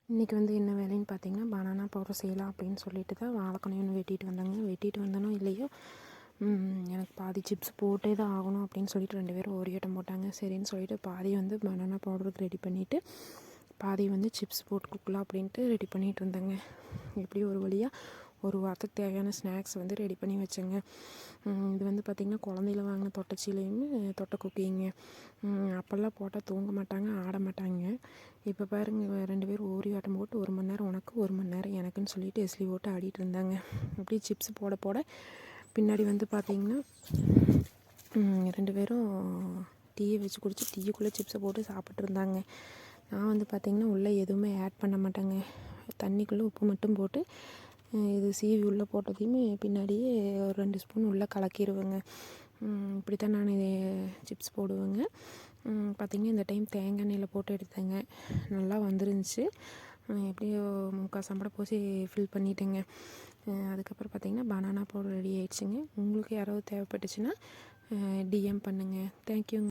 இன்றைக்கி வந்து என்ன வேலைன்னு பார்த்தீங்கன்னா, பனானா பவுடர் செய்யலாம் அப்படின்னு சொல்லிட்டு தான் வாழைக்கொனைய ஒன்று வெட்டிட்டு வந்தேங்க. வெட்டிட்டு வந்தனோ இல்லையோ, எனக்கு பாதி சிப்ஸ் போட்டே தான் ஆகணும் அப்படின்னு சொல்லிட்டு 2 பேரும் ஒரு ஆட்டம் போட்டாங்க. சரின்னு சொல்லிட்டு பாதி வந்து பனானா பவுடருக்கு ரெடி பண்ணிவிட்டு, பாதி வந்து சிப்ஸ் போட்டு கொடுக்கலாம் அப்படின்ட்டு ரெடி பண்ணிகிட்டு இருந்தேங்க. எப்படி ஒரு வழியாக ஒரு வாரத்துக்கு தேவையான ஸ்நாக்ஸ் வந்து ரெடி பண்ணி வச்சேங்க. இது வந்து பார்த்திங்கன்னா குழந்தையில வாங்கின தொட்டச்சிலையுமே தொட்ட குக்கிங்க. அப்போல்லாம் போட்டால் தூங்க மாட்டாங்க, ஆட மாட்டாங்க. இப்போ பாருங்கள் 2 பேரும் ஓரி ஆட்டம் போட்டு 1 மணி நேரம் உனக்கு 1 மணி நேரம் எனக்குன்னு சொல்லிட்டு எஸ்லி போட்டு ஆடிட்டு இருந்தாங்க. அப்படியே சிப்ஸ் போட போட பின்னாடி வந்து பார்த்திங்கன்னா 2 பேரும் டீயை வச்சு குடிச்சு டீயுக்குள்ளே சிப்ஸை போட்டு சாப்பிட்ருந்தாங்க. நான் வந்து பார்த்திங்கன்னா உள்ளே எதுவுமே ஆட் பண்ண மாட்டேங்க. தண்ணிக்குள்ளே உப்பு மட்டும் போட்டு இது சீவி உள்ளே போட்டதையுமே பின்னாடியே ஒரு 2 ஸ்பூன் உள்ளே கலக்கிடுவேங்க. இப்படி தான் நான் சிப்ஸ் போடுவேங்க. பார்த்திங்கன்னா இந்த டைம் தேங்காய் எண்ணெயில் போட்டு எடுத்தேங்க. நல்லா வந்துருந்துச்சு. எப்படியோ 3/4 சம்பட பூசி ஃபில் பண்ணிட்டேங்க. அதுக்கப்புறம் பார்த்திங்கன்னா பனானா பவுடர் ரெடி ஆகிடுச்சிங்க. உங்களுக்கு யாராவது தேவைப்பட்டுச்சுன்னா டிஎம் பண்ணுங்கள். தேங்க்யூங்க.